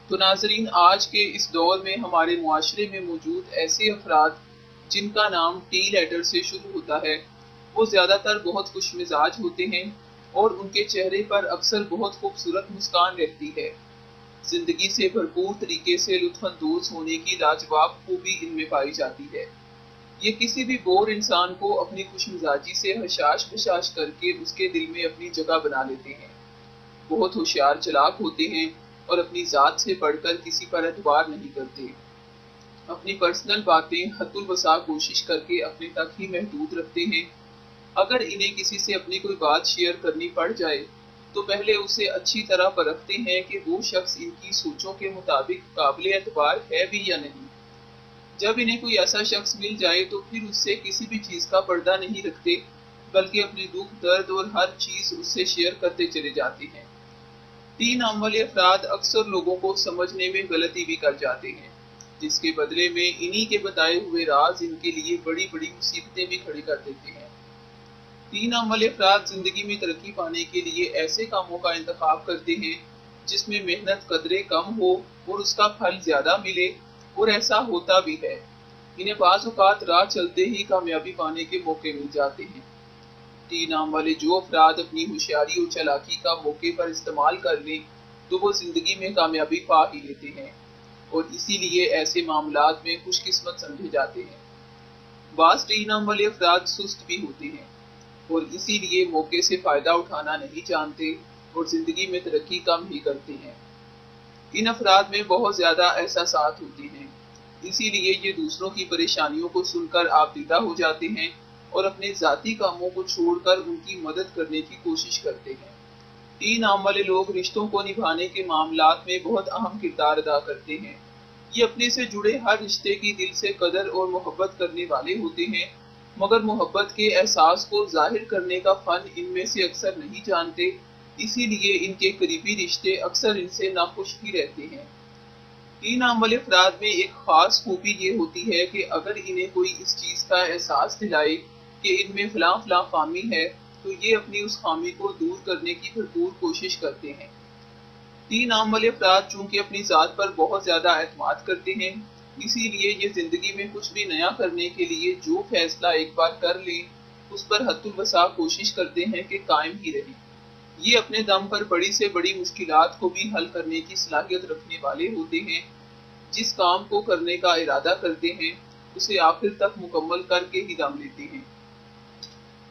تو ناظرین، آج کے اس دور میں ہمارے معاشرے میں موجود ایسے افراد جن کا نام ٹی لیٹر سے شروع ہوتا ہے، وہ زیادہ تر بہت خوش مزاج ہوتے ہیں اور ان کے چہرے پر اکثر بہت خوبصورت مسکان رہتی ہے۔ زندگی سے بھرپور طریقے سے لطف اندوز ہونے کی لاجواب خوبی ان میں پائی جاتی ہے۔ یہ کسی بھی بور انسان کو اپنی خوش مزاجی سے حشاش بشاش کر کے اس کے دل میں اپنی جگہ بنا لیتے ہیں۔ بہت ہوشیار چلاک ہوتے ہیں اور اپنی ذات سے بڑھ کر کسی پر اعتبار نہیں کرتے۔ اپنی پرسنل باتیں حد الوسع کوشش کر کے اپنے تک ہی محدود رکھتے ہیں۔ اگر انہیں کسی سے اپنی کوئی بات شیئر کرنی پڑ جائے تو پہلے اسے اچھی طرح پرکھتے ہیں کہ وہ شخص ان کی سوچوں کے مطابق قابل اعتبار ہے بھی یا نہیں۔ جب انہیں کوئی ایسا شخص مل جائے تو پھر اس سے کسی بھی چیز کا پردہ نہیں رکھتے، بلکہ اپنے دکھ درد اور ہر چیز اس سے شیئر کرتے چلے جاتے ہیں۔ ٹی نام والے افراد اکثر لوگوں کو سمجھنے میں غلطی بھی کر جاتے ہیں، جس کے بدلے میں انہی کے بتائے ہوئے راز ان کے لیے بڑی بڑی مصیبتیں بھی کھڑی کر دیتے ہیں۔ ٹی نام والے افراد زندگی میں ترقی پانے کے لیے ایسے کاموں کا انتخاب کرتے ہیں جس میں محنت قدرے کم ہو اور اس کا پھل زیادہ ملے، اور ایسا ہوتا بھی ہے۔ انہیں بعض اوقات راہ چلتے ہی کامیابی پانے کے موقع مل جاتے ہیں۔ ٹی نام والے جو افراد اپنی ہوشیاری اور چالاکی کا موقع پر استعمال کر لیں تو وہ زندگی میں کامیابی پا ہی لیتے ہیں، اور اسی لیے ایسے معاملات میں خوش قسمت سمجھے جاتے ہیں۔ بعض ٹی نام والے افراد سست بھی ہوتے ہیں اور اسی لیے موقع سے فائدہ اٹھانا نہیں جانتے اور زندگی میں ترقی کم ہی کرتے ہیں۔ ان افراد میں بہت زیادہ احساسات ہوتے ہیں، اسی لیے یہ دوسروں کی پریشانیوں کو سن کر آبدیدہ ہو جاتے ہیں اور اپنے ذاتی کاموں کو چھوڑ کر ان کی مدد کرنے کی کوشش کرتے ہیں۔ ٹی نام والے لوگ رشتوں کو نبھانے کے معاملات میں بہت اہم کردار ادا کرتے ہیں۔ یہ اپنے سے جڑے ہر رشتے کی دل سے قدر اور محبت کرنے والے ہوتے ہیں، مگر محبت کے احساس کو ظاہر کرنے کا فن ان میں سے اکثر نہیں جانتے، اسی لیے ان کے قریبی رشتے اکثر ان سے ناخوش ہی رہتے ہیں۔ ٹی نام والے افراد میں ایک خاص خوبی یہ ہوتی ہے کہ اگر انہیں کوئی اس چیز کا احساس دلائے کہ ان میں فلاں فلاں خامی ہے تو یہ اپنی اس خامی کو دور کرنے کی بھرپور کوشش کرتے ہیں۔ ٹی نام والے افراد چونکہ اپنی ذات پر بہت زیادہ اعتماد کرتے ہیں، اسی لیے یہ زندگی میں کچھ بھی نیا کرنے کے لیے جو فیصلہ ایک بار کر لیں اس پر حد الوسع کوشش کرتے ہیں کہ قائم ہی رہیں۔ یہ اپنے دم پر بڑی سے بڑی مشکلات کو بھی حل کرنے کی صلاحیت رکھنے والے ہوتے ہیں۔ جس کام کو کرنے کا ارادہ کرتے ہیں اسے آخر تک مکمل کر کے ہی دم لیتے ہیں۔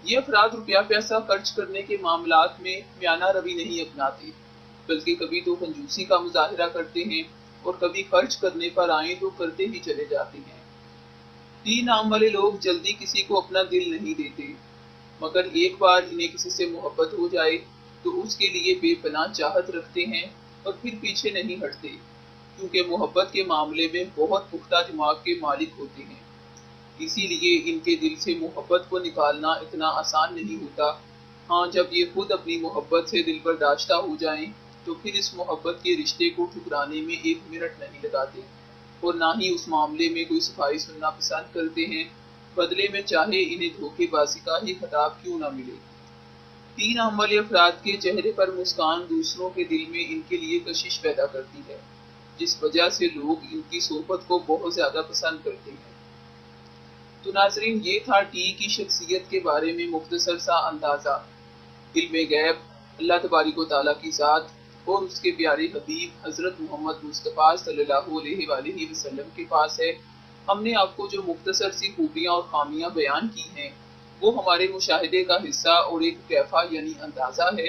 یہ افراد روپیہ پیسہ خرچ کرنے کے معاملات میں میانہ روی نہیں اپناتے، بلکہ کبھی تو کنجوسی کا مظاہرہ کرتے ہیں اور کبھی خرچ کرنے پر آئیں تو کرتے ہی چلے جاتے ہیں۔ ٹی نام والے لوگ جلدی کسی کو اپنا دل نہیں دیتے، مگر ایک بار انہیں کسی سے محبت ہو جائے تو اس کے لیے بے پناہ چاہت رکھتے ہیں اور پھر پیچھے نہیں ہٹتے، کیونکہ محبت کے معاملے میں بہت پختہ دماغ کے مالک ہوتے ہیں۔ اسی لیے ان کے دل سے محبت کو نکالنا اتنا آسان نہیں ہوتا۔ ہاں، جب یہ خود اپنی محبت سے دل برداشتہ ہو جائیں تو پھر اس محبت کے رشتے کو ٹھکرانے میں ایک منٹ نہیں لگاتے، اور نہ ہی اس معاملے میں کوئی صفائی سننا پسند کرتے ہیں، بدلے میں چاہے انہیں دھوکے بازی کا ہی خطاب کیوں نہ ملے۔ ٹی نام والے افراد کے چہرے پر مسکان دوسروں کے دل میں ان کے لیے کشش پیدا کرتی ہے، جس وجہ سے لوگ ان کی صحبت کو بہت زیادہ پسند کرتے ہیں۔ تو ناظرین، یہ تھا ٹی کی شخصیت کے بارے میں مختصر سا اندازہ۔ علم غیب اللہ تبارک و تعالیٰ کی ذات اور اس کے پیارے حبیب حضرت محمد مصطفیٰ صلی اللہ علیہ وآلہ وسلم کے پاس ہے۔ ہم نے آپ کو جو مختصر سی خوبیاں اور خامیاں بیان کی ہیں وہ ہمارے مشاہدے کا حصہ اور ایک کیفہ یعنی اندازہ ہے،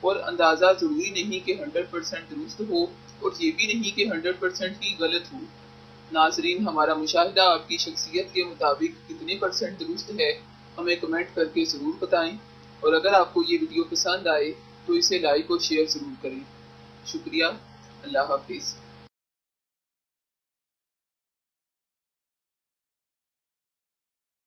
اور اندازہ ضروری نہیں کہ 100% درست ہو اور یہ بھی نہیں کہ 100% ہی غلط ہو۔ ناظرین، ہمارا مشاہدہ آپ کی شخصیت کے مطابق کتنے % درست ہے ہمیں کمنٹ کر کے ضرور بتائیں، اور اگر آپ کو یہ ویڈیو پسند آئے تو اسے لائک اور شیئر ضرور کریں۔ شکریہ، اللہ حافظ۔